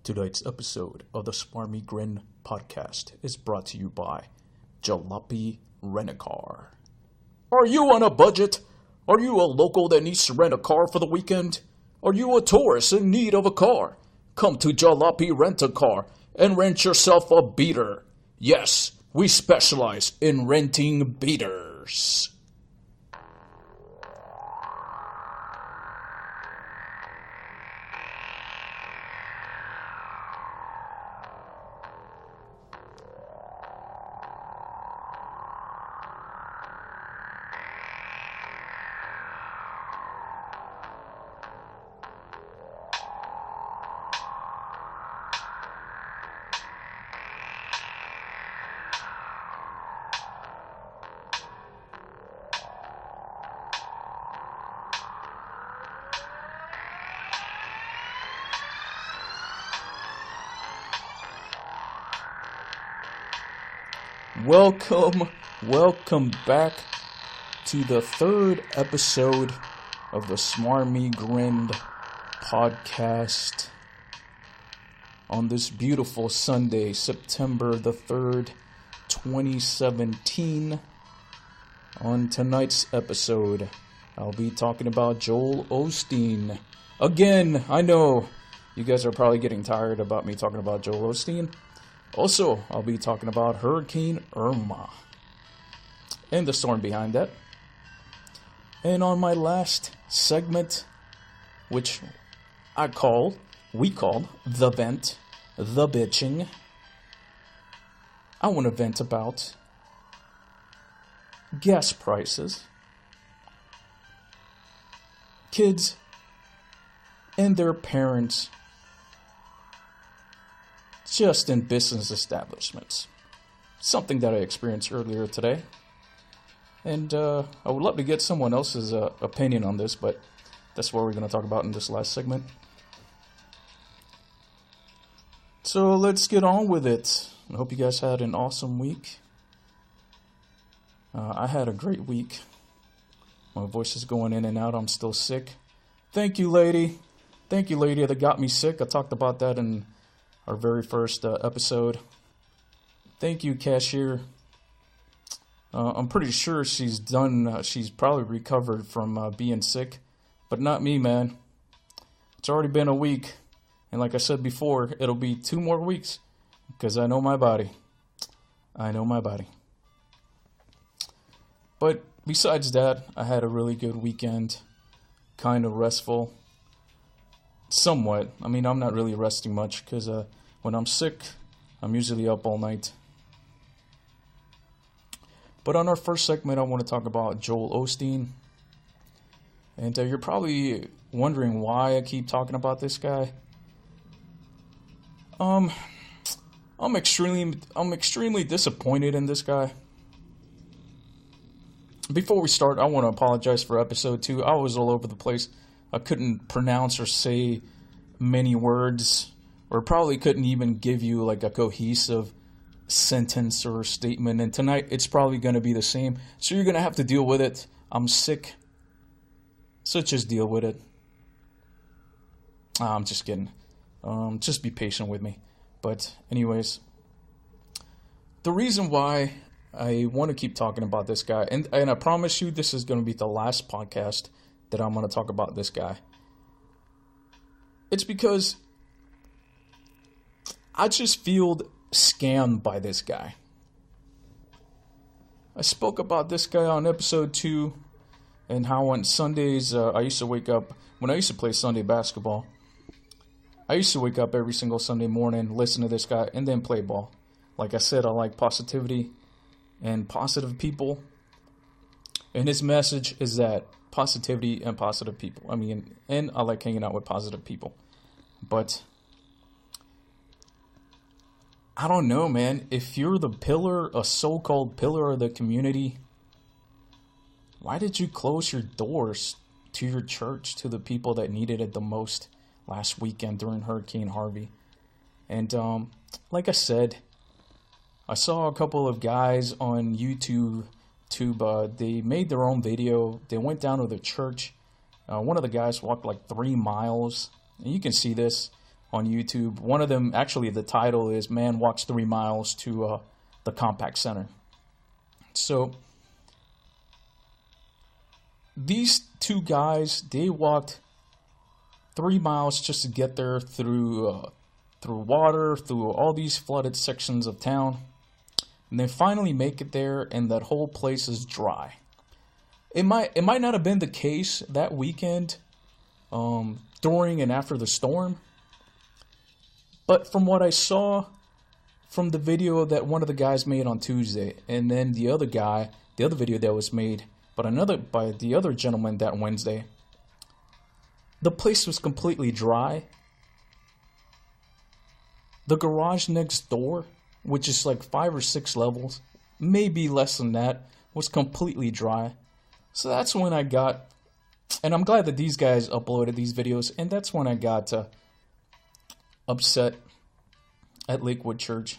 Tonight's episode of the Smarmy Grin podcast is brought to you by Jalopy Rent-A-Car. Are you on a budget? Are you a local that needs to rent a car for the weekend? Are you a tourist in need of a car? Come to Jalopy Rent-A-Car and rent yourself a beater. Yes, we specialize in renting beaters. Welcome back to the third episode of the Smarmy Grin podcast on this beautiful Sunday, September the 3rd, 2017. On tonight's episode, I'll be talking about Joel Osteen. Again, I know you guys are probably getting tired about me talking about Joel Osteen. Also, I'll be talking about Hurricane Irma and the storm behind that. And on my last segment, which we called The Vent, The Bitching, I want to vent about gas prices, kids, and their parents just in business establishments. Something that I experienced earlier today. And I would love to get someone else's opinion on this, but that's what we're going to talk about in this last segment. So let's get on with it. I hope you guys had an awesome week. I had a great week. My voice is going in and out. I'm still sick. Thank you, lady. Thank you, lady, that got me sick. I talked about that in our very first episode. Thank you, cashier. I'm pretty sure she's done. She's probably recovered from being sick, but not me, man. It's already been a week, and like I said before, it'll be 2 more weeks because I know my body. But besides that, I had a really good weekend. Kind of restful. Somewhat. I mean, I'm not really resting much because when I'm sick, I'm usually up all night. But on our first segment, I want to talk about Joel Osteen. And you're probably wondering why I keep talking about this guy. I'm extremely disappointed in this guy. Before we start, I want to apologize for episode 2. I was all over the place. I couldn't pronounce or say many words, or probably couldn't even give you like a cohesive sentence or statement. And tonight, it's probably going to be the same. So you're going to have to deal with it. I'm sick. So just deal with it. I'm just kidding. Just be patient with me. But anyways, the reason why I want to keep talking about this guy, and I promise you this is going to be the last podcast that I'm going to talk about this guy. It's because I just feel scammed by this guy. I spoke about this guy on episode 2 and how on Sundays I used to wake up, when I used to play Sunday basketball, I used to wake up every single Sunday morning, listen to this guy, and then play ball. Like I said, I like positivity and positive people. And his message is that positivity and positive people. And I like hanging out with positive people. But I don't know, man. If you're the pillar, a so-called pillar of the community, why did you close your doors to your church to the people that needed it the most last weekend during Hurricane Harvey? And like I said, I saw a couple of guys on YouTube. They made their own video. They went down to the church. One of the guys walked like 3 miles. And you can see this. on YouTube. One of them, actually, the title is "Man Walks 3 Miles to the Compact Center." So these two guys, they walked 3 miles just to get there through water, through all these flooded sections of town. And they finally make it there, and that whole place is dry. It might not have been the case that weekend, during and after the storm. But from what I saw from the video that one of the guys made on Tuesday, and then the other video that was made by the other gentleman that Wednesday, the place was completely dry. The garage next door, which is like 5 or 6 levels, maybe less than that, was completely dry. So that's when I got, and I'm glad that these guys uploaded these videos, and that's when I got upset at Lakewood Church.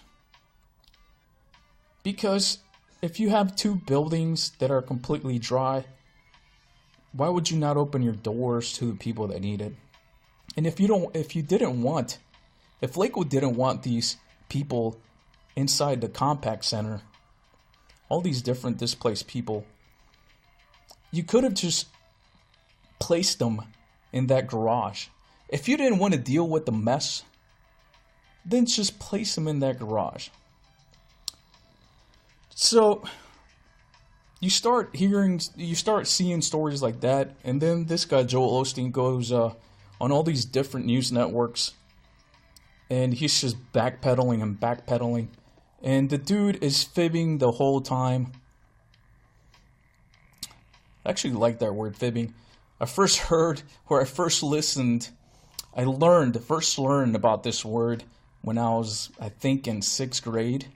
Because if you have 2 buildings that are completely dry, why would you not open your doors to the people that need it? And if Lakewood didn't want these people inside the compact center, all these different displaced people, you could have just placed them in that garage. If you didn't want to deal with the mess, then just place them in that garage. So you start seeing stories like that, and then this guy Joel Osteen goes on all these different news networks, and he's just backpedaling, and the dude is fibbing the whole time. I actually like that word, fibbing. I first learned about this word when I was, I think, in 6th grade.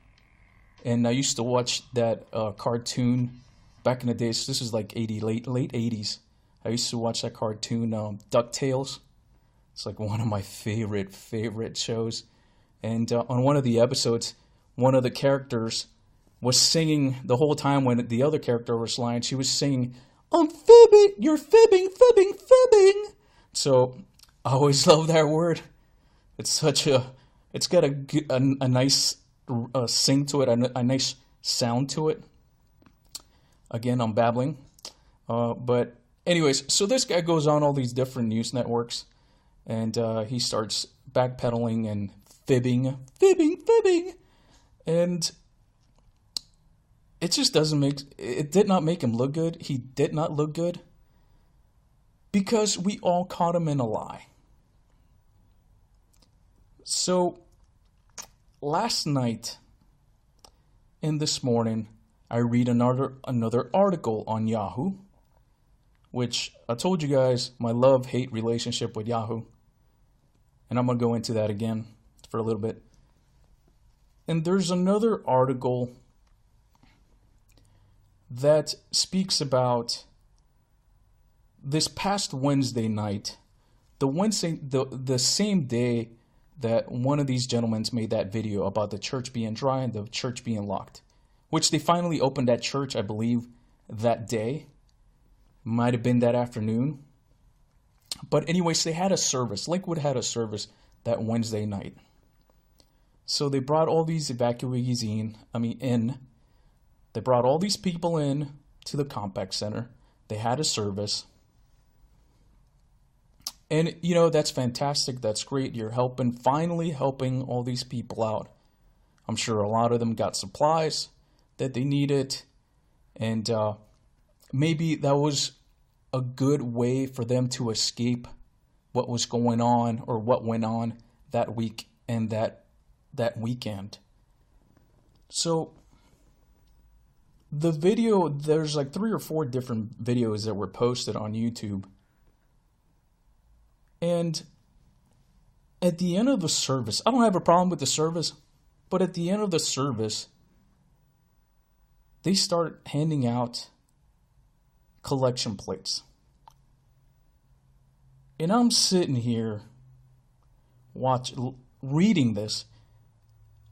And I used to watch that cartoon back in the days. This is like late 80s. I used to watch that cartoon, DuckTales. It's like one of my favorite shows. And on one of the episodes, one of the characters was singing the whole time when the other character was lying. She was singing, "I'm fibbing, you're fibbing. So I always love that word. It's got a nice sing to it, a nice sound to it. Again, I'm babbling. But anyways, so this guy goes on all these different news networks, and he starts backpedaling and fibbing. And it just it did not make him look good. He did not look good because we all caught him in a lie. So last night and this morning, I read another article on Yahoo, which I told you guys my love-hate relationship with Yahoo. And I'm going to go into that again for a little bit. And there's another article that speaks about this past Wednesday night, the same day that one of these gentlemen made that video about the church being dry and the church being locked, which they finally opened that church, I believe, that day. Might have been that afternoon. But anyways, they had a service. Lakewood had a service that Wednesday night. So they brought all these evacuees in. They brought all these people in to the compact center. They had a service. And, that's fantastic. That's great. You're finally helping all these people out. I'm sure a lot of them got supplies that they needed. And maybe that was a good way for them to escape what was going on or what went on that week and that weekend. So the video, there's like 3 or 4 different videos that were posted on YouTube. And at the end of the service, I don't have a problem with the service, but at the end of the service, they start handing out collection plates. And I'm sitting here reading this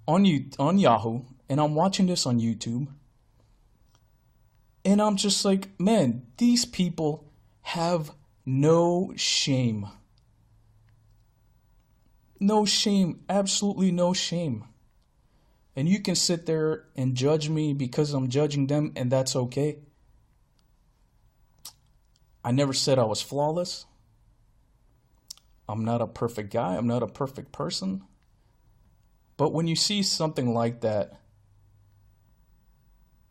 on Yahoo, and I'm watching this on YouTube. And I'm just like, man, these people have no shame. No shame, absolutely no shame. And you can sit there and judge me because I'm judging them, and that's okay. I never said I was flawless. I'm not a perfect guy. I'm not a perfect person. But when you see something like that,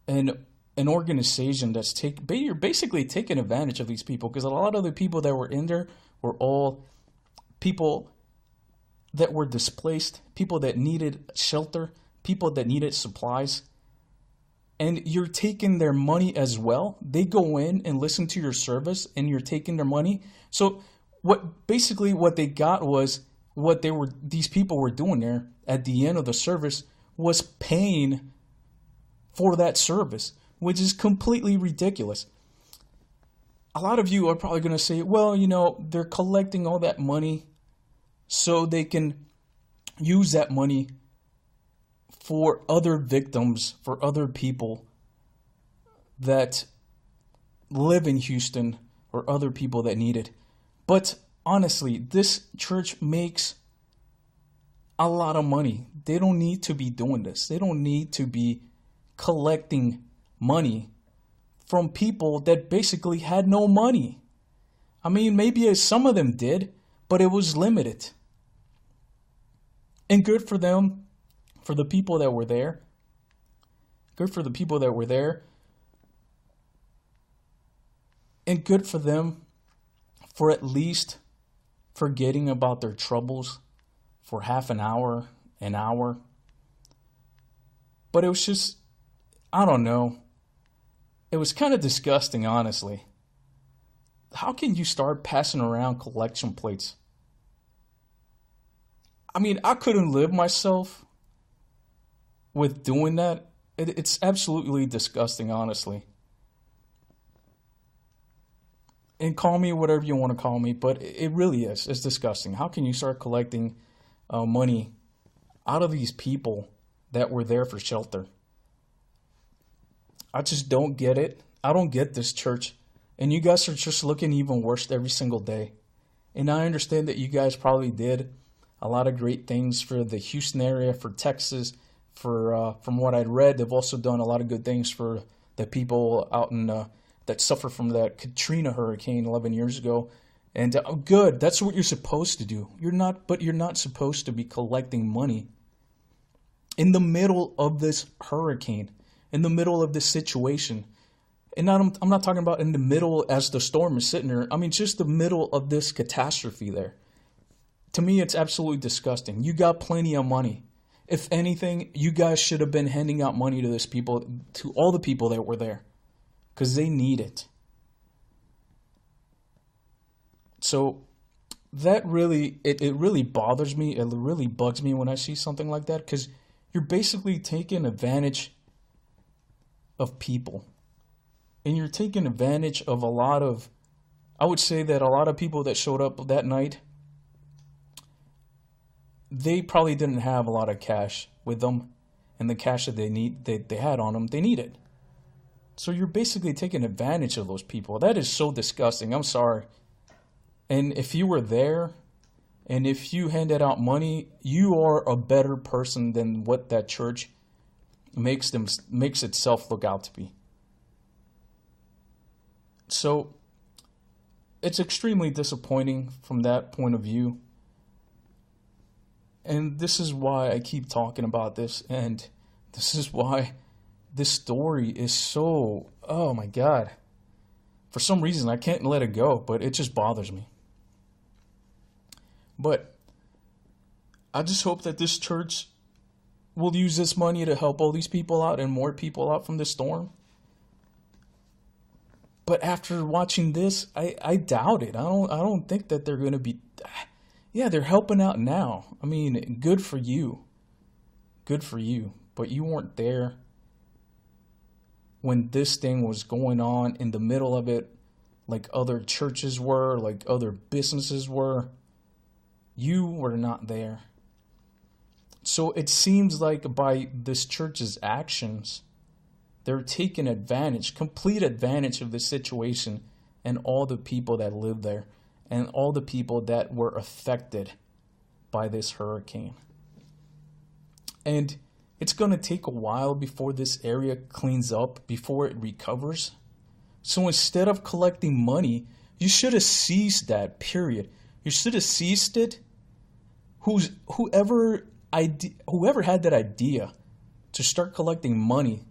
and an organization that's you're basically taking advantage of these people, because a lot of the people that were in there were all people that were displaced, people that needed shelter, people that needed supplies. And you're taking their money as well. They go in and listen to your service, and you're taking their money. So what they got was these people were doing there at the end of the service was paying for that service, which is completely ridiculous. A lot of you are probably going to say, well, they're collecting all that money so they can use that money for other victims, for other people that live in Houston, or other people that need it. But honestly, this church makes a lot of money. They don't need to be doing this. They don't need to be collecting money from people that basically had no money. I mean, maybe some of them did, but it was limited. And good for them, for the people that were there. Good for the people that were there. And good for them for at least forgetting about their troubles for half an hour. But it was just, I don't know. It was kind of disgusting, honestly. How can you start passing around collection plates? I mean, I couldn't live myself with doing that. It's absolutely disgusting, honestly. And call me whatever you want to call me, but it really is. It's disgusting. How can you start collecting money out of these people that were there for shelter? I just don't get it. I don't get this church. And you guys are just looking even worse every single day. And I understand that you guys probably did a lot of great things for the Houston area, for Texas. From what I'd read, they've also done a lot of good things for the people out in that suffer from that Katrina hurricane 11 years ago. And good, that's what you're supposed to do. You're not supposed to be collecting money in the middle of this hurricane, in the middle of this situation. And I'm not talking about in the middle as the storm is sitting there. I mean, just the middle of this catastrophe there. To me, it's absolutely disgusting. You got plenty of money. If anything, you guys should have been handing out money to all the people that were there, because they need it. So that really, it really bothers me. It really bugs me when I see something like that, because you're basically taking advantage of people. And you're taking advantage of I would say that a lot of people that showed up that night, they probably didn't have a lot of cash with them, and the cash that they had on them, they needed. So you're basically taking advantage of those people. That is so disgusting. I'm sorry. And if you were there, and if you handed out money, you are a better person than what that church makes itself look out to be. So it's extremely disappointing from that point of view. And this is why I keep talking about this, and this is why this story is so, oh my God. For some reason, I can't let it go, but it just bothers me. But I just hope that this church will use this money to help all these people out and more people out from this storm. But after watching this, I doubt it. I don't think that they're going to be... Yeah, they're helping out now. I mean, good for you. Good for you. But you weren't there when this thing was going on, in the middle of it, like other churches were, like other businesses were. You were not there. So it seems like by this church's actions, they're taking advantage, complete advantage of the situation and all the people that live there. And all the people that were affected by this hurricane. And it's going to take a while before this area cleans up, before it recovers. So instead of collecting money, you should have seized that, period. You should have seized it. Whoever had that idea to start collecting money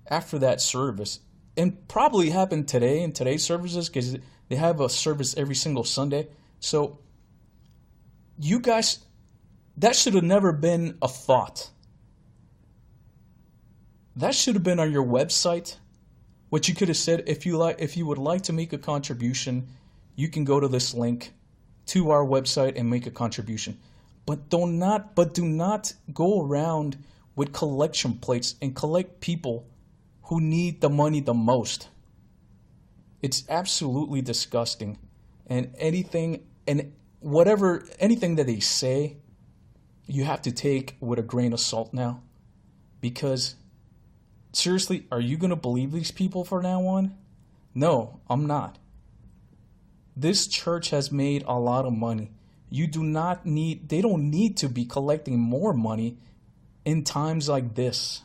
after that service, and probably happened today in today's services, because they have a service every single Sunday. So you guys, that should have never been a thought. That should have been on your website. What you could have said, if you would like to make a contribution, you can go to this link to our website and make a contribution. But do not go around with collection plates and collect people who need the money the most. It's absolutely disgusting. And anything that they say, you have to take with a grain of salt now. Because seriously, are you going to believe these people from now on? No, I'm not. This church has made a lot of money. They don't need to be collecting more money in times like this.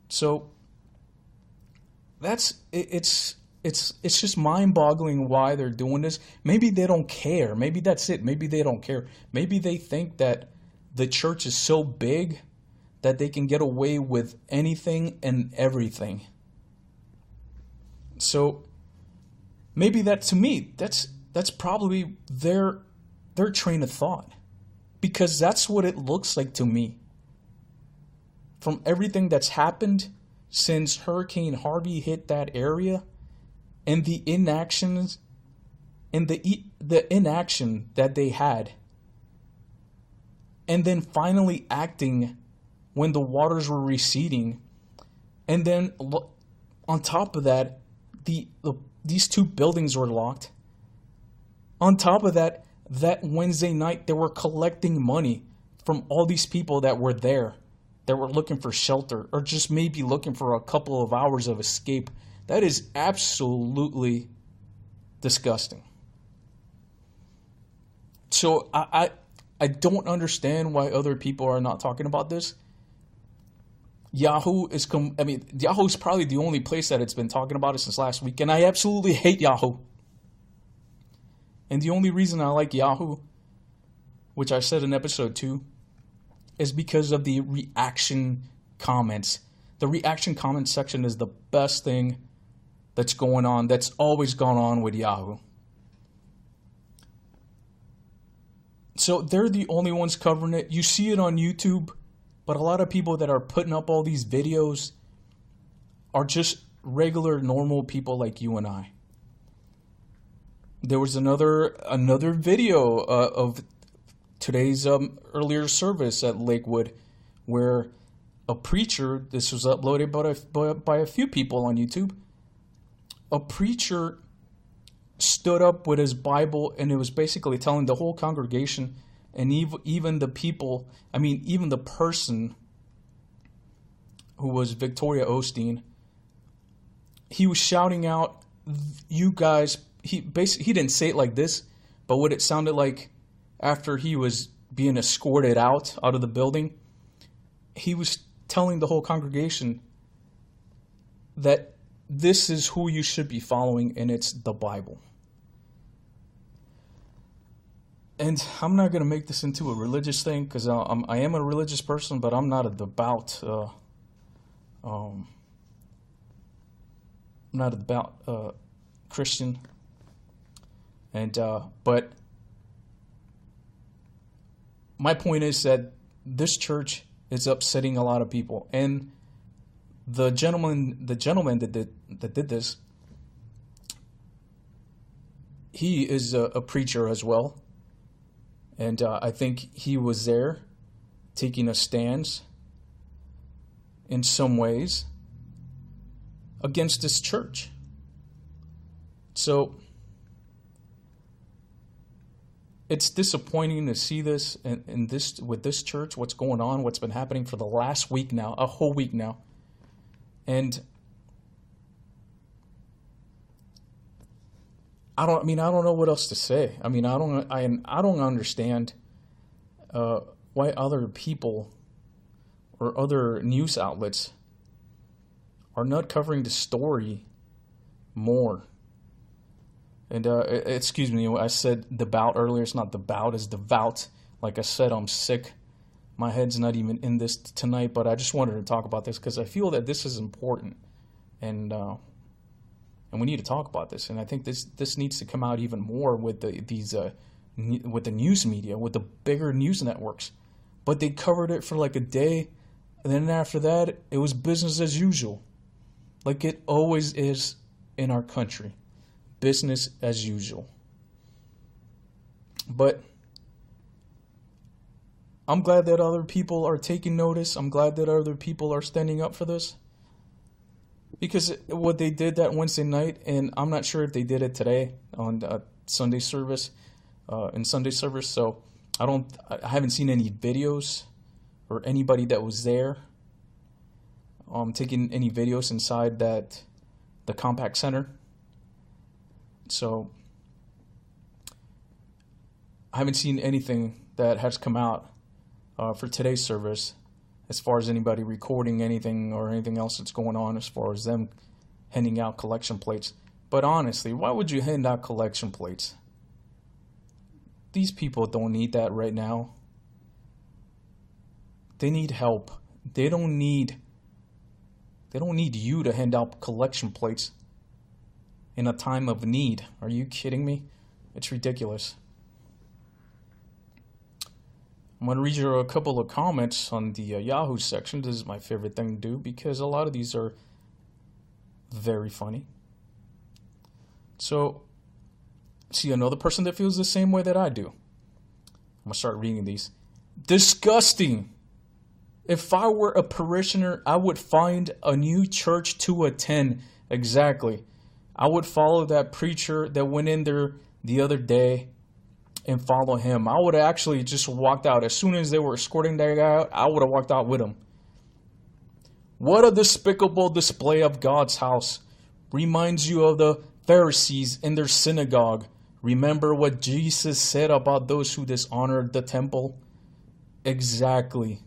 So it's just mind-boggling why they're doing this. Maybe they don't care. Maybe that's it. Maybe they don't care. Maybe they think that the church is so big that they can get away with anything and everything. So maybe that's probably their train of thought, because that's what it looks like to me. From everything that's happened since Hurricane Harvey hit that area, and the inaction that they had, and then finally acting when the waters were receding, and then on top of that, these two buildings were locked. On top of that, that Wednesday night, they were collecting money from all these people that were there, that were looking for shelter, or just maybe looking for a couple of hours of escape. That is absolutely disgusting. So I don't understand why other people are not talking about this. Yahoo's probably the only place that it's been talking about it since last week, and I absolutely hate Yahoo. And the only reason I like Yahoo, which I said in episode 2, is because of the reaction comments. The reaction comment section is the best thing that's going on, that's always gone on with Yahoo. So they're the only ones covering it. You see it on YouTube, but a lot of people that are putting up all these videos are just regular, normal people like you and I. There was another video of today's earlier service at Lakewood, where a preacher, this was uploaded by a few people on YouTube, a preacher stood up with his Bible, and it was basically telling the whole congregation, and even the people, even the person who was Victoria Osteen, he was shouting out, "You guys," he didn't say it like this, but what it sounded like after he was being escorted out of the building, he was telling the whole congregation that this is who you should be following, and it's the Bible. And I'm not going to make this into a religious thing, because I am a religious person, but I'm not a devout Christian. And but my point is that this church is upsetting a lot of people, and the gentleman that did this, he is a preacher as well, and I think he was there taking a stance in some ways against this church. So it's disappointing to see this and this with this church, what's going on, what's been happening for the last week now, a whole week now. And I don't know what else to say. I don't understand why other people or other news outlets are not covering the story more. And excuse me, I said devout earlier. It's not devout, it's devout. Like I said, I'm sick. My head's not even in this tonight, but I just wanted to talk about this because I feel that this is important, and we need to talk about this. And I think this needs to come out even more with with the news media, with the bigger news networks. But they covered it for like a day, and then after that, it was business as usual, like it always is in our country, business as usual. But I'm glad that other people are taking notice. I'm glad that other people are standing up for this. Because what they did that Wednesday night, and I'm not sure if they did it today on Sunday service, so I haven't seen any videos or anybody that was there taking any videos inside the Compact Center. So I haven't seen anything that has come out for today's service, as far as anybody recording anything or anything else that's going on as far as them handing out collection plates. But honestly, why would you hand out collection plates? These people don't need that right now. They need help. They don't need you to hand out collection plates in a time of need. Are you kidding me? It's ridiculous. I'm going to read you a couple of comments on the Yahoo section. This is my favorite thing to do because a lot of these are very funny. So, see another person that feels the same way that I do. I'm going to start reading these. Disgusting. If I were a parishioner, I would find a new church to attend. Exactly. I would follow that preacher that went in there the other day and follow him. I would have actually just walked out. As soon as they were escorting that guy out, I would have walked out with him. What a despicable display of God's house. Reminds you of the Pharisees in their synagogue. Remember what Jesus said about those who dishonored the temple? Exactly.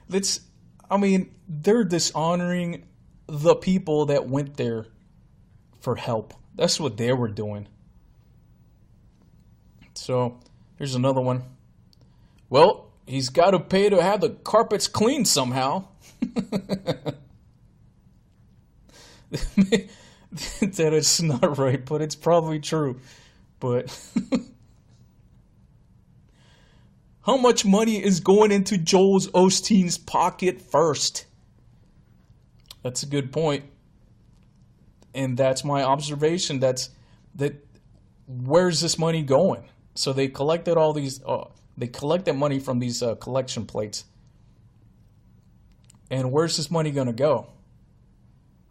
They're dishonoring the people that went there for help. That's what they were doing. So, here's another one. Well, he's got to pay to have the carpets cleaned somehow. That is not right, but it's probably true. But how much money is going into Joel Osteen's pocket first? That's a good point. And that's my observation. Where's this money going? So they collected all these, they collected money from these collection plates. And where's this money going to go?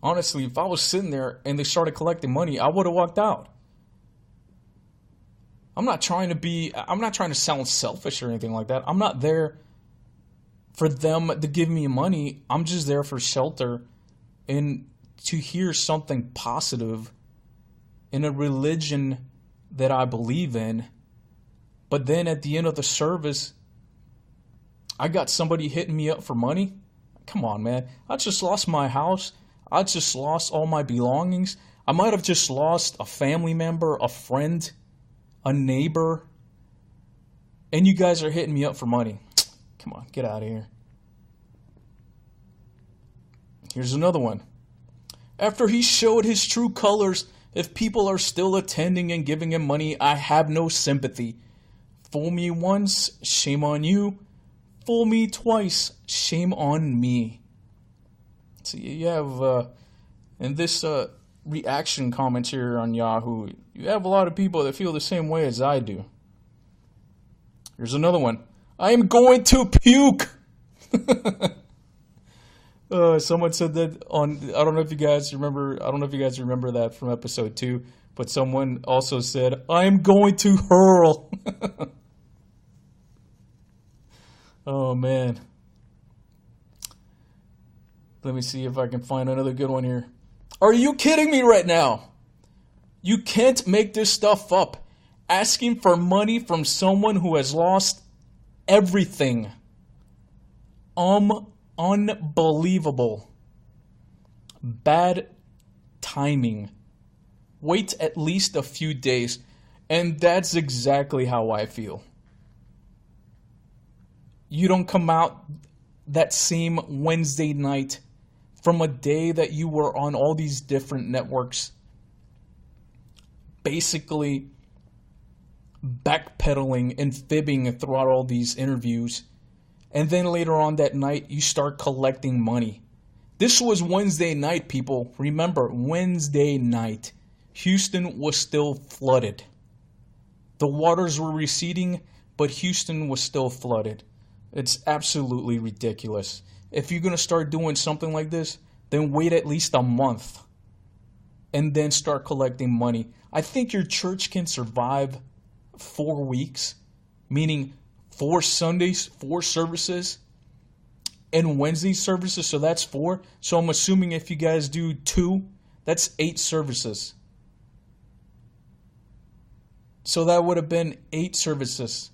Honestly, if I was sitting there and they started collecting money, I would have walked out. I'm not trying to sound selfish or anything like that. I'm not there for them to give me money. I'm just there for shelter and to hear something positive in a religion that I believe in. But then at the end of the service, I got somebody hitting me up for money. Come on, man. I just lost my house. I just lost all my belongings. I might have just lost a family member, a friend, a neighbor. And you guys are hitting me up for money. Come on, get out of here. Here's another one. After he showed his true colors, if people are still attending and giving him money, I have no sympathy. Fool me once, shame on you. Fool me twice, shame on me. So you have, in this reaction comments here on Yahoo, you have a lot of people that feel the same way as I do. Here's another one. I am going to puke. Someone said that on, I don't know if you guys remember that from episode 2, but someone also said, I am going to hurl. Oh, man. Let me see if I can find another good one here. Are you kidding me right now? You can't make this stuff up. Asking for money from someone who has lost everything. Unbelievable. Bad timing. Wait at least a few days. And that's exactly how I feel. You don't come out that same Wednesday night from a day that you were on all these different networks, basically backpedaling and fibbing throughout all these interviews. And then later on that night, you start collecting money. This was Wednesday night, people. Remember, Wednesday night. Houston was still flooded. The waters were receding, but Houston was still flooded. It's absolutely ridiculous. If you're going to start doing something like this, then wait at least a month and then start collecting money. I think your church can survive 4 weeks, meaning 4 Sundays, 4 services, and Wednesday services, so that's 4. So I'm assuming if you guys do 2, that's 8 services. So that would have been 8 services.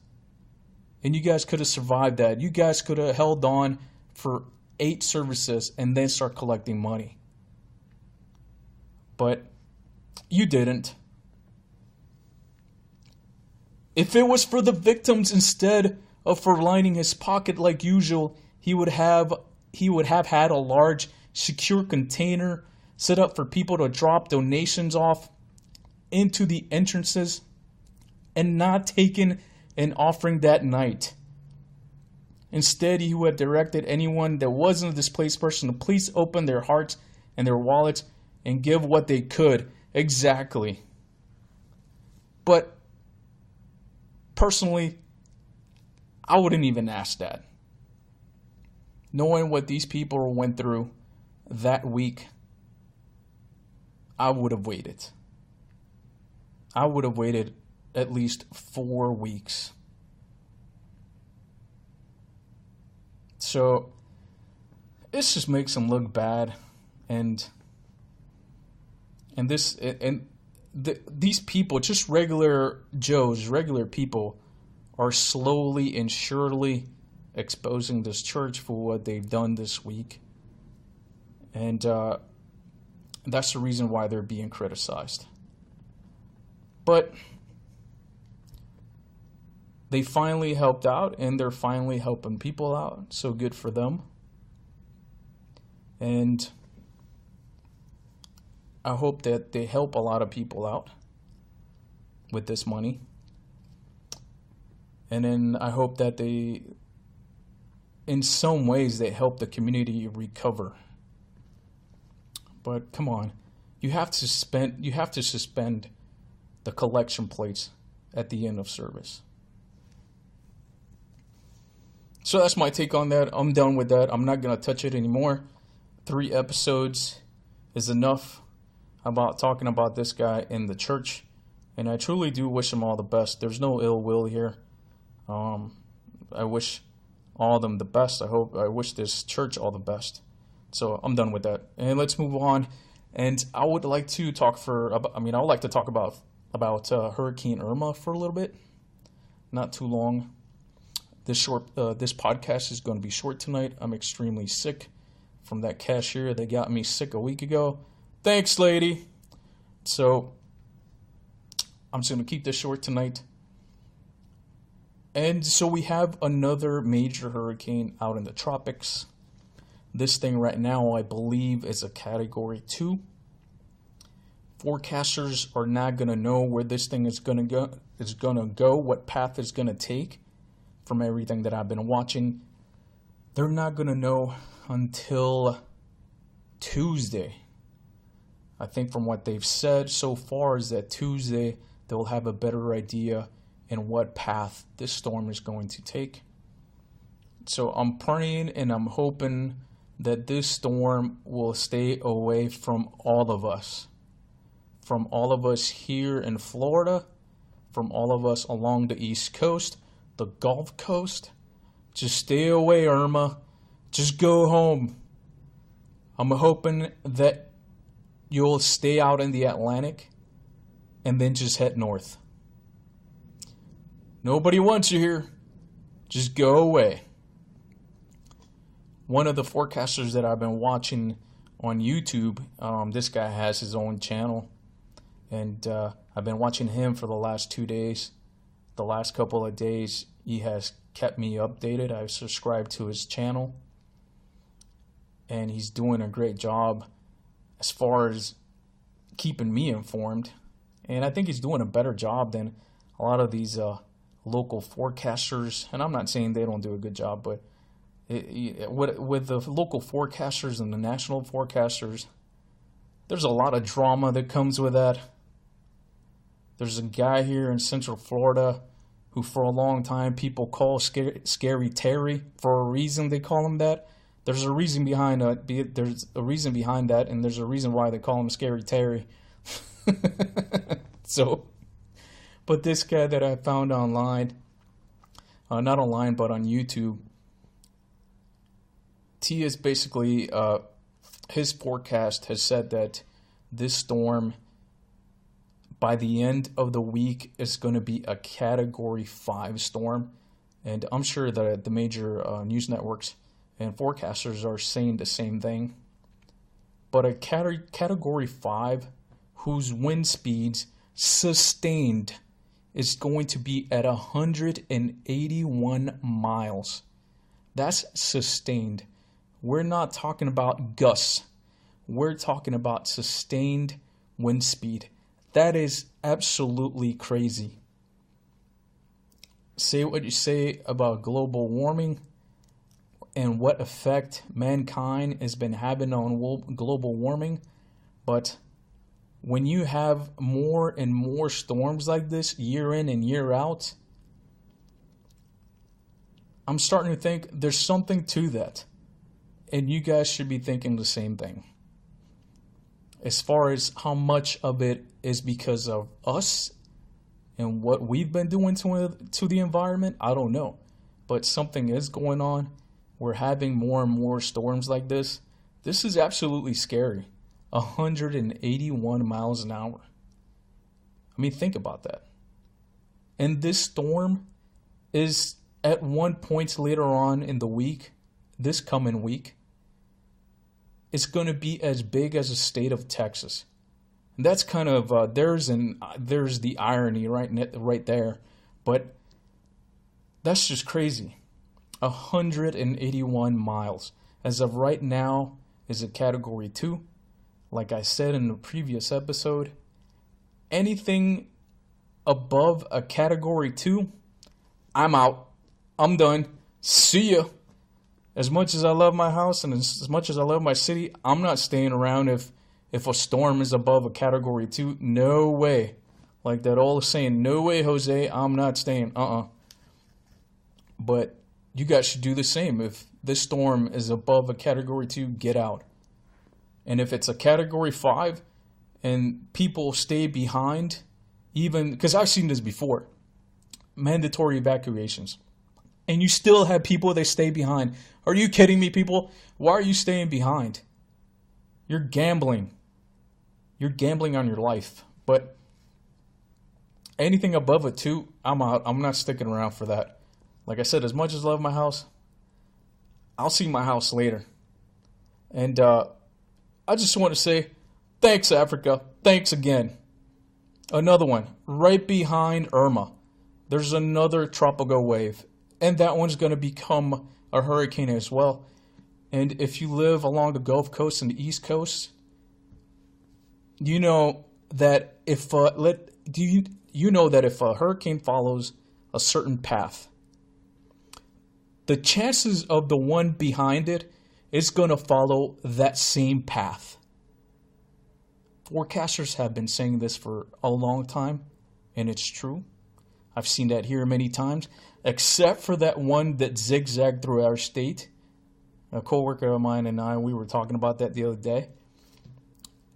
And you guys could have survived that. You guys could have held on for 8 services and then start collecting money. But you didn't. If it was for the victims instead of for lining his pocket like usual, he would have had a large secure container set up for people to drop donations off into the entrances and not taken an offering that night. Instead, he would have directed anyone that wasn't a displaced person to please open their hearts and their wallets and give what they could. Exactly. But personally, I wouldn't even ask that. Knowing what these people went through that week, I would have waited. I would have waited at least 4 weeks. So this just makes them look bad, and these people, just regular Joes, regular people, are slowly and surely exposing this church for what they've done this week, and that's the reason why they're being criticized. But they finally helped out, and they're finally helping people out. So good for them. And I hope that they help a lot of people out with this money. And then I hope that they, in some ways, they help the community recover. But come on, you have to suspend the collection plates at the end of service. So that's my take on that. I'm done with that. I'm not going to touch it anymore. 3 episodes is enough about talking about this guy in the church. And I truly do wish him all the best. There's no ill will here. I wish all of them the best. I wish this church all the best. So I'm done with that. And let's move on. And I would like to talk about Hurricane Irma for a little bit. Not too long. This podcast is going to be short tonight. I'm extremely sick from that cashier that got me sick a week ago. Thanks, lady. So I'm just going to keep this short tonight. And so we have another major hurricane out in the tropics. This thing right now, I believe, is a Category 2. Forecasters are not going to know where this thing is going to go, what path it's going to take. From everything that I've been watching, they're not going to know until Tuesday. I think from what they've said so far is that Tuesday they'll have a better idea in what path this storm is going to take. So I'm praying and I'm hoping that this storm will stay away from all of us. From all of us here in Florida, from all of us along the East Coast, the Gulf Coast. Just stay away, Irma. Just go home. I'm hoping that you'll stay out in the Atlantic and then just head north. Nobody wants you here. Just go away. One of the forecasters that I've been watching on YouTube, this guy has his own channel, and I've been watching him for the last 2 days. The last couple of days, he has kept me updated. I've subscribed to his channel, and he's doing a great job as far as keeping me informed. And I think he's doing a better job than a lot of these local forecasters. And I'm not saying they don't do a good job, but with the local forecasters and the national forecasters, there's a lot of drama that comes with that. There's a guy here in Central Florida who for a long time people call Scary Terry. For a reason they call him that. There's a reason behind it. There's a reason behind that, and there's a reason why they call him Scary Terry. So, but this guy that I found online, not online but on YouTube, he is basically, his forecast has said that this storm, by the end of the week, is going to be a Category 5 storm. And I'm sure that the major news networks and forecasters are saying the same thing. But a Category 5 whose wind speeds sustained is going to be at 181 miles. That's sustained. We're not talking about gusts. We're talking about sustained wind speed. That is absolutely crazy. Say what you say about global warming and what effect mankind has been having on global warming, but when you have more and more storms like this year in and year out, I'm starting to think there's something to that. And you guys should be thinking the same thing. As far as how much of it is because of us and what we've been doing to the environment, I don't know. But something is going on. We're having more and more storms like this. This is absolutely scary. 181 miles an hour. I mean, think about that. And this storm is at one point later on in the week, this coming week, it's going to be as big as the state of Texas. And that's kind of, there's the irony right there. But that's just crazy. 181 miles. As of right now, is a Category 2. Like I said in the previous episode, anything above a Category 2, I'm out. I'm done. See ya. As much as I love my house and as much as I love my city, I'm not staying around if a storm is above a Category 2. No way. Like that old saying, no way, Jose, I'm not staying. But you guys should do the same. If this storm is above a Category 2, get out. And if it's a Category 5 and people stay behind, even, because I've seen this before, mandatory evacuations. And you still have people that stay behind. Are you kidding me, people? Why are you staying behind? You're gambling. You're gambling on your life. But anything above a 2, I'm out. I'm not sticking around for that. Like I said, as much as I love my house, I'll see my house later. And I just want to say, thanks, Africa. Thanks again. Another one, right behind Irma. There's another tropical wave. And that one's going to become a hurricane as well. And if you live along the Gulf Coast and the East Coast, you know that if if a hurricane follows a certain path, the chances of the one behind it is going to follow that same path. Forecasters have been saying this for a long time, and it's true. I've seen that here many times, except for that one that zigzagged through our state. A coworker of mine and we were talking about that the other day,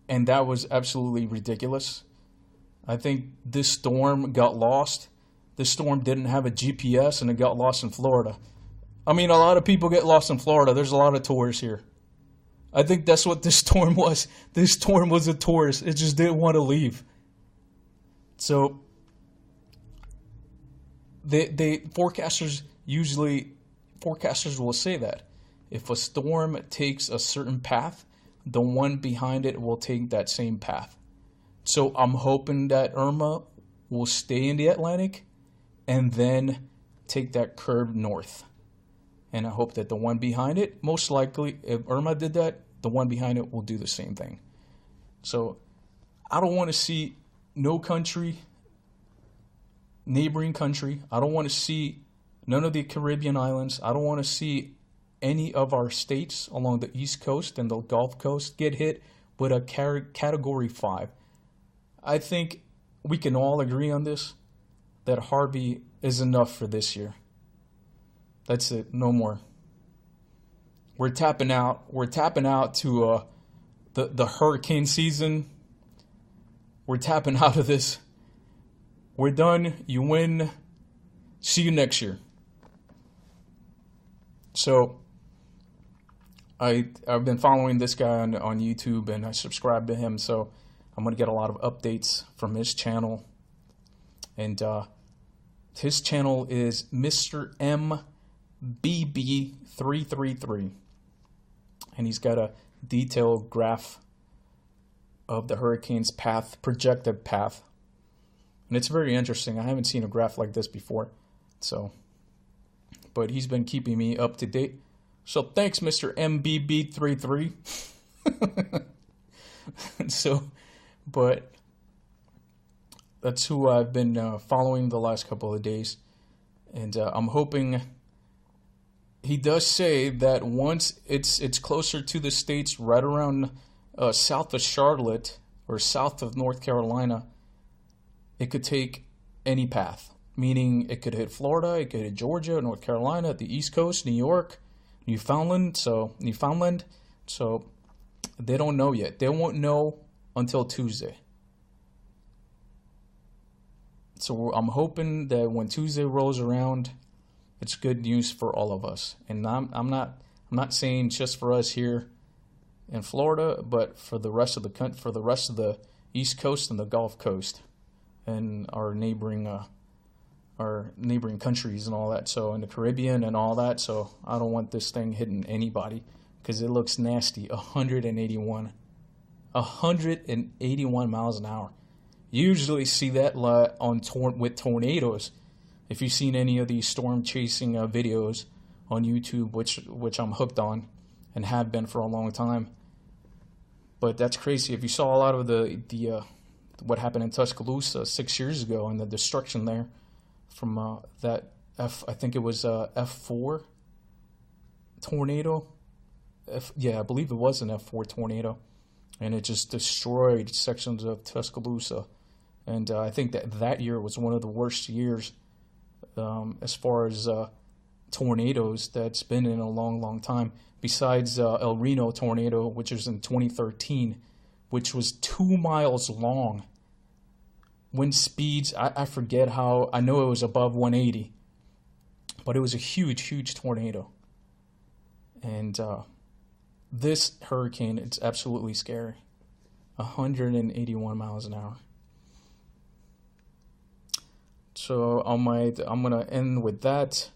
and that was absolutely ridiculous. I think this storm got lost. This storm didn't have a GPS, and it got lost in Florida. I mean, a lot of people get lost in Florida. There's a lot of tourists here. I think that's what this storm was. This storm was a tourist. It just didn't want to leave. So forecasters will say that if a storm takes a certain path, the one behind it will take that same path. So I'm hoping that Irma will stay in the Atlantic and then take that curve north. And I hope that the one behind it, most likely, if Irma did that, the one behind it will do the same thing. So I don't want to see no country, neighboring country. I don't want to see none of the Caribbean islands. I don't want to see any of our states along the East Coast and the Gulf Coast get hit with a Category 5. I think we can all agree on this, that Harvey is enough for this year. That's it. No more. We're tapping out. We're tapping out to the hurricane season. We're tapping out of this. We're done. You win. See you next year. So I've been following this guy on YouTube, and I subscribe to him. So I'm going to get a lot of updates from his channel. And his channel is Mr. MBB333. And he's got a detailed graph of the hurricane's path, projected path. And it's very interesting. I haven't seen a graph like this before. So, but he's been keeping me up to date. So thanks, Mr. MBB33. So, but that's who I've been following the last couple of days. And I'm hoping he does say that once it's closer to the states right around south of Charlotte or south of North Carolina, it could take any path, meaning it could hit Florida, it could hit Georgia, North Carolina, the East Coast, New York, Newfoundland. So they don't know yet. They won't know until Tuesday. So I'm hoping that when Tuesday rolls around, it's good news for all of us. And I'm not saying just for us here in Florida, but for the rest of the East Coast and the Gulf Coast and our neighboring countries and all that. So in the Caribbean and all that. So I don't want this thing hitting anybody because it looks nasty. 181 miles an hour. You usually see that with tornadoes. If you've seen any of these storm chasing videos on YouTube, which I'm hooked on and have been for a long time. But that's crazy. If you saw a lot of the what happened in Tuscaloosa 6 years ago and the destruction there from that I think it was F4 tornado. I believe it was an F4 tornado, and it just destroyed sections of Tuscaloosa. And I think that year was one of the worst years as far as tornadoes that's been in a long, long time. Besides El Reno tornado, which was in 2013, which was 2 miles long. Wind speeds, I forget how, I know it was above 180, but it was a huge, huge tornado. And this hurricane, it's absolutely scary. 181 miles an hour. So I'm going to end with that,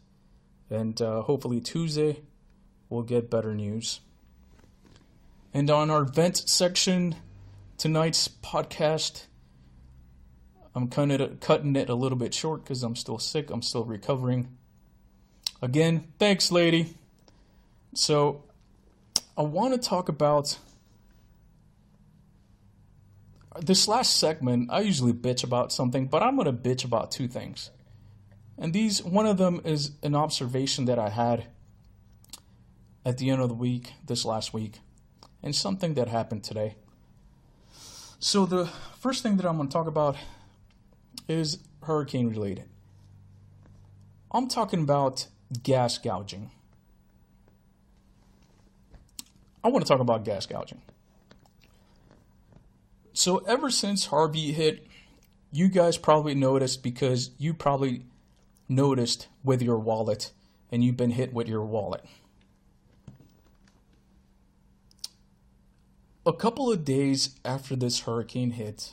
and hopefully Tuesday we'll get better news. And on our vent section, tonight's podcast, I'm kind of cutting it a little bit short because I'm still sick. I'm still recovering. Again, thanks, lady. So I want to talk about this last segment. I usually bitch about something, but I'm going to bitch about two things. And one of them is an observation that I had at the end of the week, this last week, and something that happened today. So the first thing that I'm going to talk about is hurricane related. I'm talking about gas gouging. I want to talk about gas gouging. So ever since Harvey hit, you guys probably noticed, because you probably noticed with your wallet, and you've been hit with your wallet. A couple of days after this hurricane hit,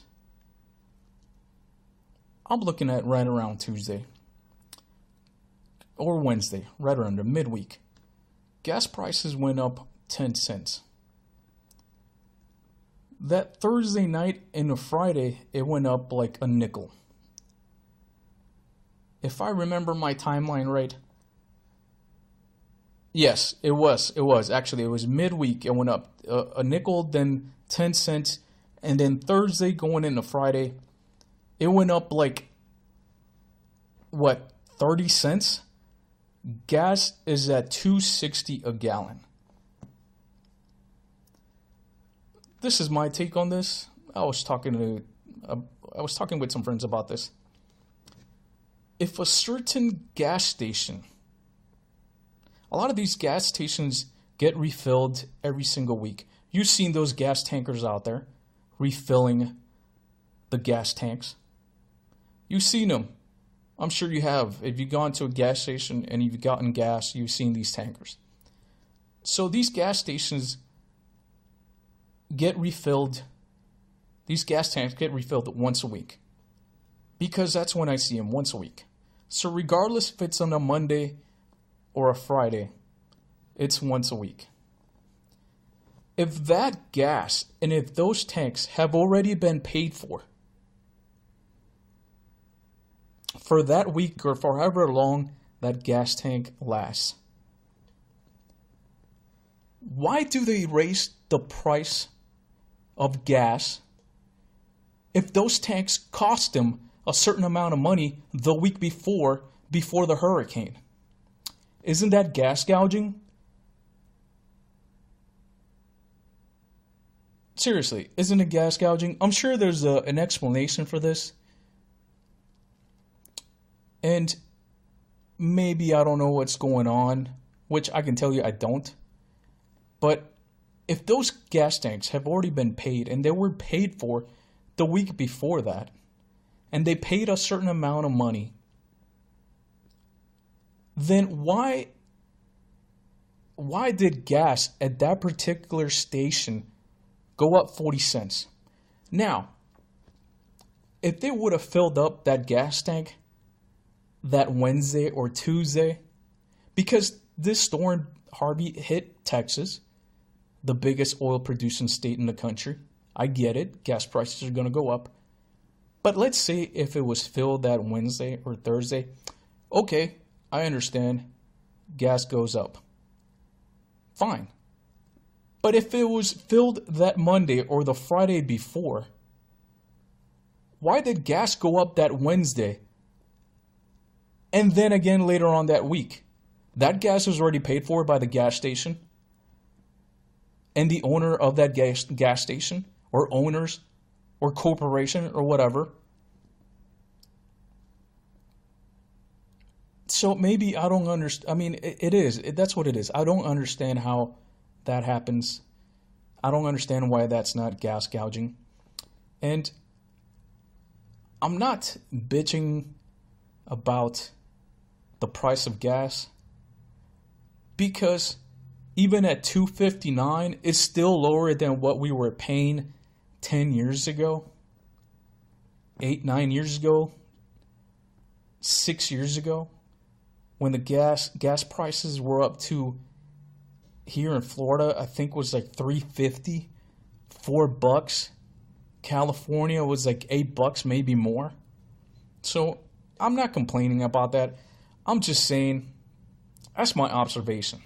I'm looking at right around Tuesday or Wednesday, right around the midweek. Gas prices went up 10 cents. That Thursday night and a Friday, it went up like a nickel. If I remember my timeline right, yes, it was. Actually, it was midweek. It went up a nickel, then 10 cents. And then Thursday going into Friday, it went up like, 30 cents? Gas is at $2.60 a gallon. This is my take on this. I was talking with some friends about this. If a certain gas station, a lot of these gas stations get refilled every single week. You've seen those gas tankers out there refilling the gas tanks. You've seen them. I'm sure you have. If you've gone to a gas station and you've gotten gas, you've seen these tankers. So these gas stations get refilled. These gas tanks get refilled once a week. Because that's when I see them, once a week. So regardless if it's on a Monday or a Friday, it's once a week. If that gas and if those tanks have already been paid for that week or for however long that gas tank lasts, why do they raise the price of gas if those tanks cost them a certain amount of money the week before the hurricane? Isn't that gas gouging? Seriously, isn't it gas gouging? I'm sure there's an explanation for this. And maybe I don't know what's going on, which I can tell you I don't. But if those gas tanks have already been paid and they were paid for the week before that, and they paid a certain amount of money, then why did gas at that particular station go up 40 cents? Now, if they would have filled up that gas tank that Wednesday or Tuesday, because this storm Harvey hit Texas, the biggest oil producing state in the country. I get it. Gas prices are going to go up. But let's say if it was filled that Wednesday or Thursday, okay, I understand. Gas goes up. Fine. But if it was filled that Monday or the Friday before, why did gas go up that Wednesday and then again later on that week? That gas was already paid for by the gas station and the owner of that gas station, or owners or corporation or whatever. So maybe I don't understand. I mean, that's what it is. I don't understand how that happens. I don't understand why that's not gas gouging. And I'm not bitching about the price of gas, because even at $2.59, it's still lower than what we were paying 10 years ago, 9 years ago, 6 years ago, when the gas prices were up to, here in Florida, I think was like $3.50, $4. California was like $8, maybe more. So I'm not complaining about that. I'm just saying that's my observation.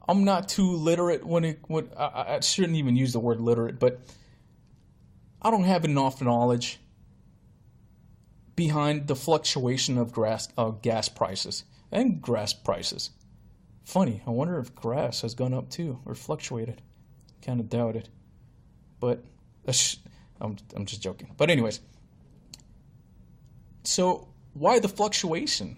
I'm not too literate I shouldn't even use the word literate, but I don't have enough knowledge behind the fluctuation of gas prices and grass prices. Funny, I wonder if grass has gone up too or fluctuated. Kind of doubt it, but I'm just joking. But anyways, so why the fluctuation?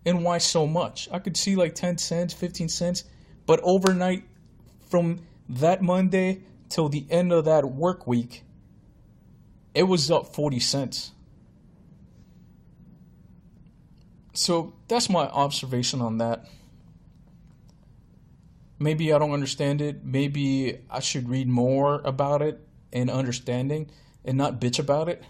And why so much? I could see like 10 cents, 15 cents, but overnight from that Monday till the end of that work week, it was up 40 cents. So that's my observation on that. Maybe I don't understand it. Maybe I should read more about it and understanding and not bitch about it.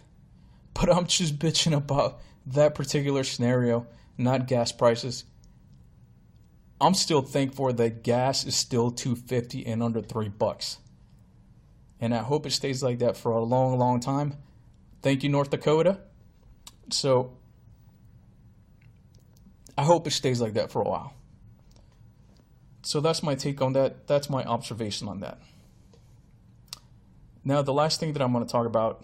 But I'm just bitching about that particular scenario, not gas prices. I'm still thankful that gas is still $2.50 and under $3. And I hope it stays like that for a long, long time. Thank you, North Dakota. So I hope it stays like that for a while. So that's my take on that. That's my observation on that. Now, the last thing that I'm going to talk about.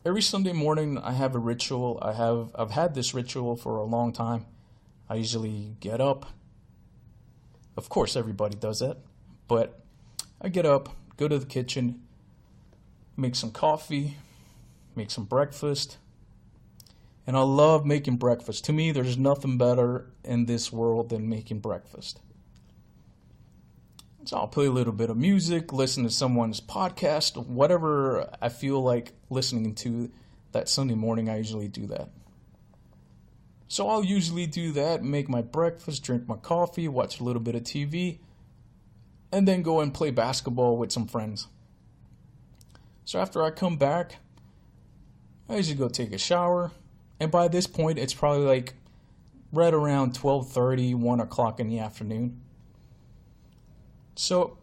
Every Sunday morning, I have a ritual. I've had this ritual for a long time. I usually get up. Of course, everybody does that. But I get up, go to the kitchen, make some coffee, make some breakfast. And I love making breakfast. To me, there's nothing better in this world than making breakfast. So I'll play a little bit of music, listen to someone's podcast, whatever I feel like listening to that Sunday morning, I usually do that. So I'll usually do that, make my breakfast, drink my coffee, watch a little bit of TV, and then go and play basketball with some friends. So after I come back, I usually go take a shower, and by this point, it's probably like right around 12:30, 1 o'clock in the afternoon. So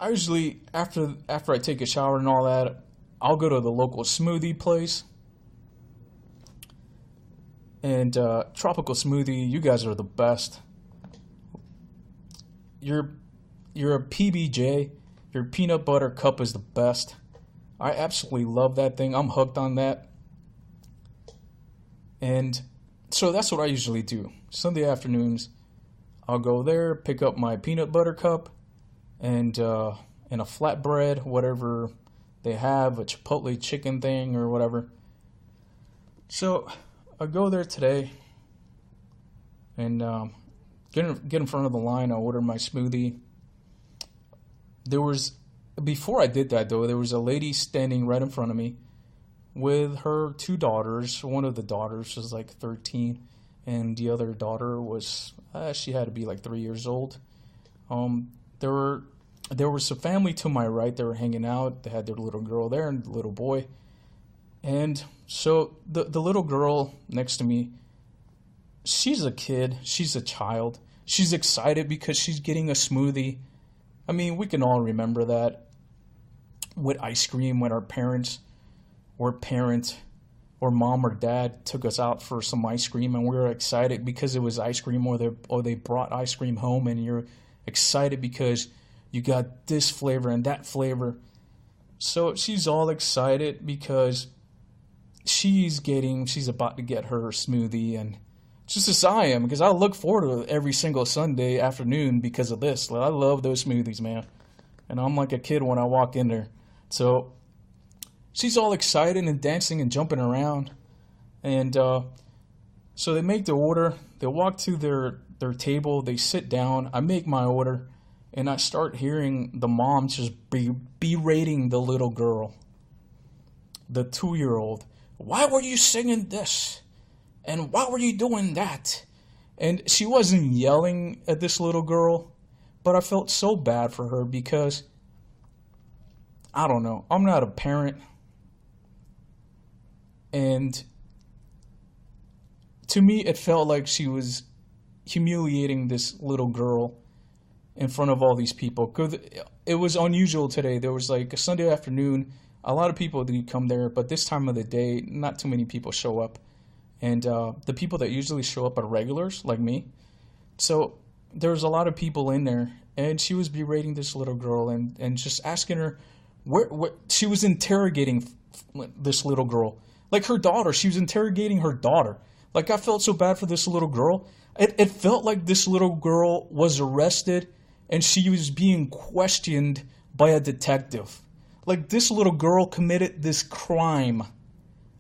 I usually, after I take a shower and all that, I'll go to the local smoothie place. And tropical smoothie, you guys are the best. Your PBJ, your peanut butter cup is the best. I absolutely love that thing. I'm hooked on that. And so that's what I usually do. Sunday afternoons, I'll go there, pick up my peanut butter cup and a flatbread, whatever they have, a Chipotle chicken thing or whatever. So I go there today and get in front of the line. I order my smoothie. Before I did that though, there was a lady standing right in front of me with her 2 daughters. One of the daughters was like 13, and the other daughter was she had to be like 3 years old. There was a family to my right. They were hanging out. They had their little girl there and the little boy. And so the little girl next to me, she's a kid. She's a child. She's excited because she's getting a smoothie. I mean, we can all remember that with ice cream when our parents or mom or dad took us out for some ice cream and we were excited because it was ice cream, or they brought ice cream home and you're excited because you got this flavor and that flavor. So she's all excited because she's about to get her smoothie, and just as I am, because I look forward to it every single Sunday afternoon because of this. I love those smoothies, man. And I'm like a kid when I walk in there. So she's all excited and dancing and jumping around. And so they make the order. They walk to their table. They sit down. I make my order. And I start hearing the mom just berating the little girl, the 2-year-old. Why were you singing this? And why were you doing that? And she wasn't yelling at this little girl, but I felt so bad for her because, I don't know, I'm not a parent. And to me, it felt like she was humiliating this little girl in front of all these people. 'Cause it was unusual today. There was like a Sunday afternoon. A lot of people did come there, but this time of the day, not too many people show up. And the people that usually show up are regulars, like me. So there was a lot of people in there, and she was berating this little girl and just asking her, what she was interrogating this little girl. Like her daughter, she was interrogating her daughter. Like, I felt so bad for this little girl. It felt like this little girl was arrested and she was being questioned by a detective. Like, this little girl committed this crime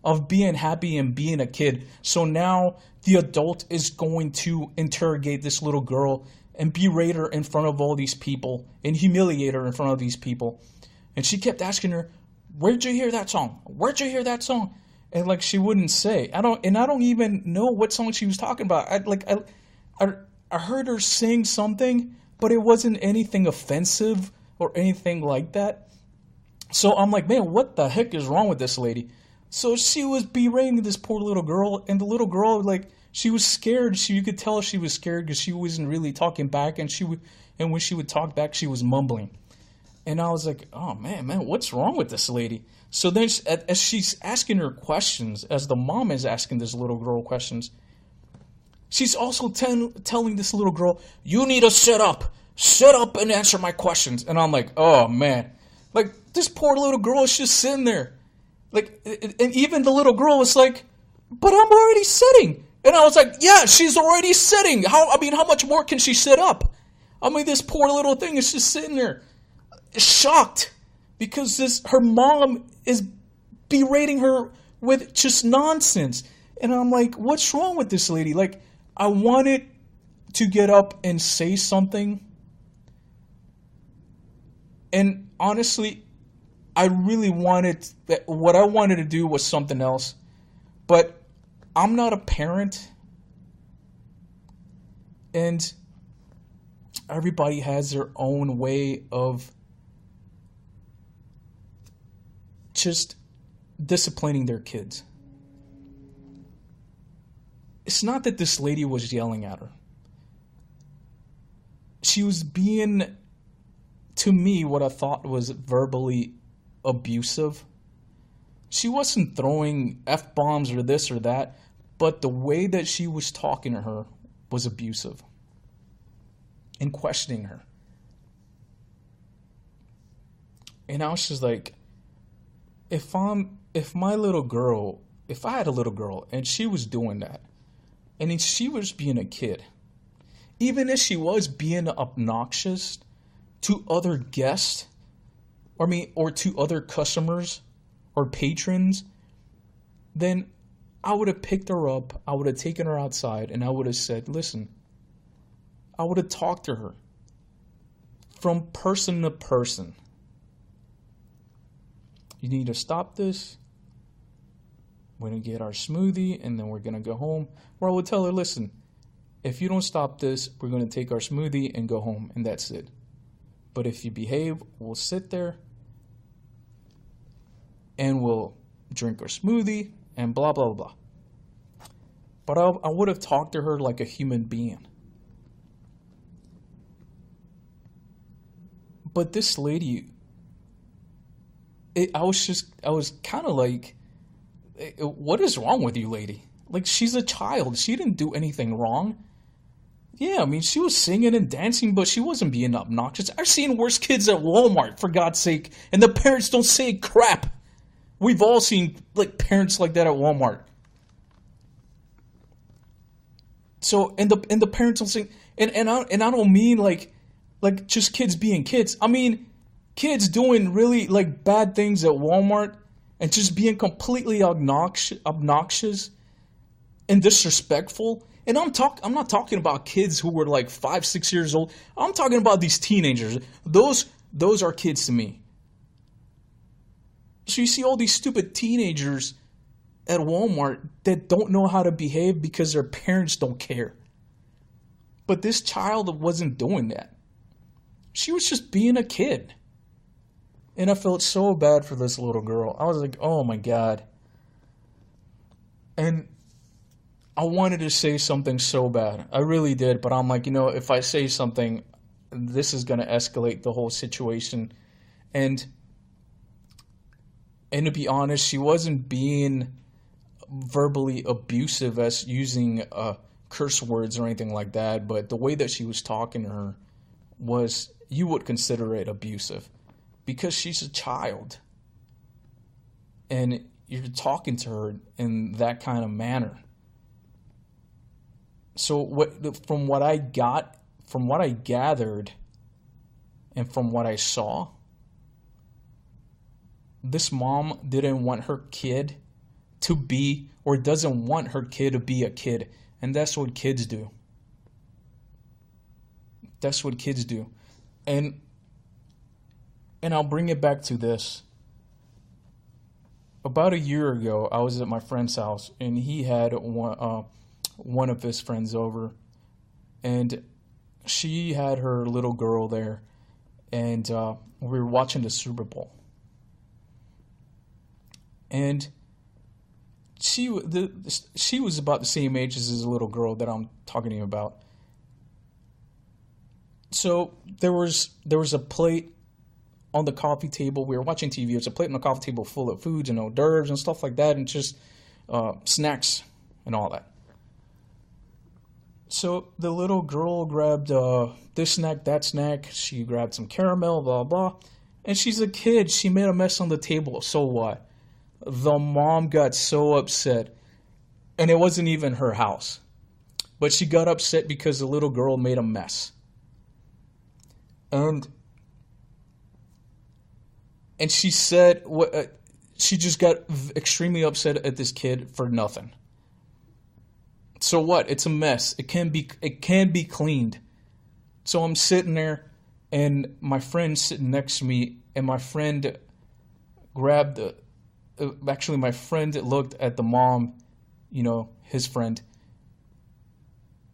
of being happy and being a kid. So now the adult is going to interrogate this little girl and berate her in front of all these people and humiliate her in front of these people. And she kept asking her, where'd you hear that song? Where'd you hear that song? And like, she wouldn't say. I don't even know what song she was talking about. I heard her sing something, but it wasn't anything offensive or anything like that. So I'm like, man, what the heck is wrong with this lady? So she was berating this poor little girl, and the little girl, like, she was scared. You could tell she was scared because she wasn't really talking back, and when she would talk back, she was mumbling. And I was like, oh man, what's wrong with this lady? So then, as she's asking her questions, as the mom is asking this little girl questions, she's also telling this little girl, you need to sit up and answer my questions. And I'm like, oh man, like, this poor little girl is just sitting there. Like, and even the little girl was like, but I'm already sitting. And I was like, yeah, she's already sitting. How much more can she sit up? I mean, this poor little thing is just sitting there, shocked, because her mom is berating her with just nonsense. And I'm like, what's wrong with this lady? Like, I wanted to get up and say something. And honestly, I really what I wanted to do was something else. But I'm not a parent. And everybody has their own way of just disciplining their kids. It's not that this lady was yelling at her. She was being, to me, what I thought was verbally abusive. She wasn't throwing F-bombs or this or that, but the way that she was talking to her was abusive and questioning her. And I was just like, if I had a little girl and she was doing that, and she was being a kid, even if she was being obnoxious to other guests, or to other customers or patrons, then I would have picked her up, I would have taken her outside, and I would have said, listen, I would have talked to her from person to person. You need to stop this. We're going to get our smoothie, and then we're going to go home. Or I would tell her, listen, if you don't stop this, we're going to take our smoothie and go home, and that's it. But if you behave, we'll sit there and we'll drink our smoothie and blah, blah, blah. But I would have talked to her like a human being. But this lady, I was kind of like, what is wrong with you, lady? Like, she's a child. She didn't do anything wrong. Yeah, I mean, she was singing and dancing, but she wasn't being obnoxious. I've seen worse kids at Walmart, for God's sake, and the parents don't say crap. We've all seen, like, parents like that at Walmart. So, and the parents don't say, and I don't mean like just kids being kids. I mean, kids doing really, like, bad things at Walmart and just being completely obnoxious and disrespectful. And I'm not talking about kids who were like 5, 6 years old. I'm talking about these teenagers. Those are kids to me. So you see all these stupid teenagers at Walmart that don't know how to behave because their parents don't care. But this child wasn't doing that. She was just being a kid. And I felt so bad for this little girl. I was like, oh my God. And I wanted to say something so bad. I really did. But I'm like, if I say something, this is going to escalate the whole situation. And to be honest, she wasn't being verbally abusive as using curse words or anything like that. But the way that she was talking to her was, you would consider it abusive. Because she's a child. And you're talking to her in that kind of manner. So from what I gathered, and from what I saw, this mom didn't want her kid to be, or doesn't want her kid to be a kid. And that's what kids do. That's what kids do. And I'll bring it back to this. About a year ago, I was at my friend's house, and he had one of his friends over, and she had her little girl there, and we were watching the Super Bowl. And she was about the same age as this little girl that I'm talking to you about. So there was a plate on the coffee table. We were watching TV. There's a plate on the coffee table full of foods and hors d'oeuvres and stuff like that, and just snacks and all that. So the little girl grabbed this snack, that snack. She grabbed some caramel, blah, blah. And she's a kid. She made a mess on the table. So what? The mom got so upset. And it wasn't even her house. But she got upset because the little girl made a mess. And she said, she just got extremely upset at this kid for nothing. So what? It's a mess. It can be cleaned. So I'm sitting there, and my friend's sitting next to me, and my friend grabbed my friend looked at the mom, his friend,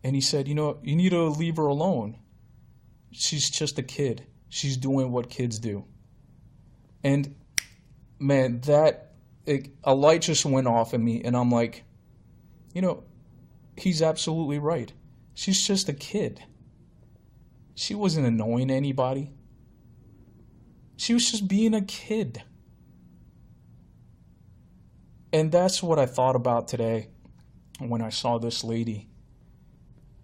and he said, you need to leave her alone. She's just a kid. She's doing what kids do. And man, a light just went off in me, and I'm like, he's absolutely right. She's just a kid. She wasn't annoying anybody. She was just being a kid. And that's what I thought about today when I saw this lady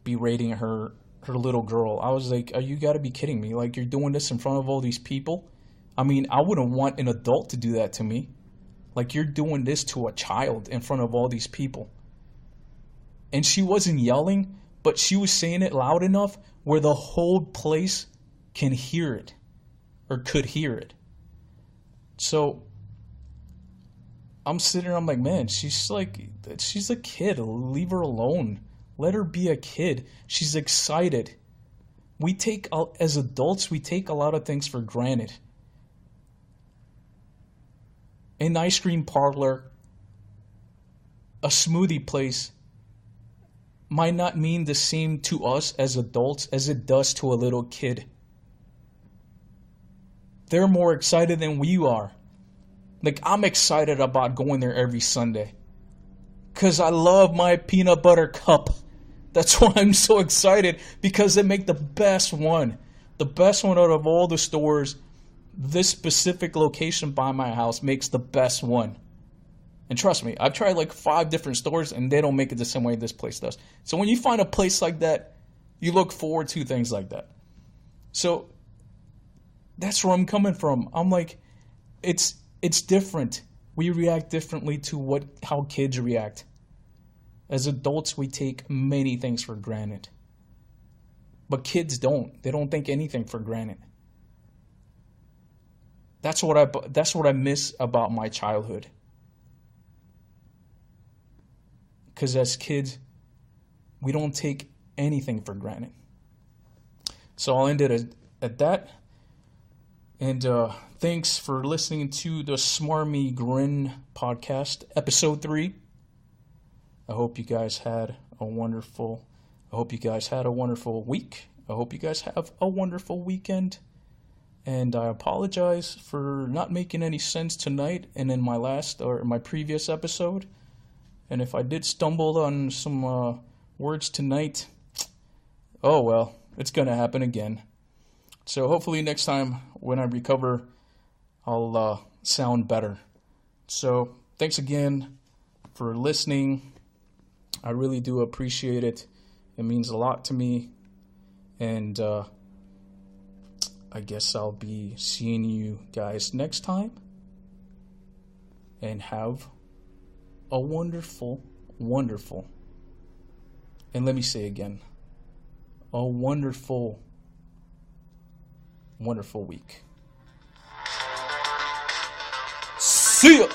berating her little girl. I was like, you got to be kidding me. Like, you're doing this in front of all these people? I mean, I wouldn't want an adult to do that to me. Like, you're doing this to a child in front of all these people. And she wasn't yelling, but she was saying it loud enough where the whole place can hear it, or could hear it. So I'm sitting there, I'm like, man, she's a kid. Leave her alone. Let her be a kid. She's excited. As adults, we take a lot of things for granted. An ice cream parlor, a smoothie place, might not mean the same to us as adults as it does to a little kid. They're more excited than we are. Like, I'm excited about going there every Sunday, because I love my peanut butter cup. That's why I'm so excited, because they make the best one. The best one out of all the stores. This specific location by my house makes the best one. And trust me, I've tried like 5 different stores, and they don't make it the same way this place does. So when you find a place like that, you look forward to things like that. So that's where I'm coming from. I'm like, it's different. We react differently to how kids react. As adults, we take many things for granted. But kids don't. They don't take anything for granted. That's what I miss about my childhood. Because as kids, we don't take anything for granted. So I'll end it at that. And thanks for listening to the Smarmy Grin podcast, episode 3. I hope you guys had a wonderful week. I hope you guys have a wonderful weekend. And I apologize for not making any sense tonight and in my previous episode. And if I did stumble on some words tonight, oh well, it's going to happen again. So hopefully next time when I recover, I'll sound better. So thanks again for listening. I really do appreciate it. It means a lot to me. And I guess I'll be seeing you guys next time. And have a wonderful, wonderful, and let me say again, a wonderful, wonderful week. See ya!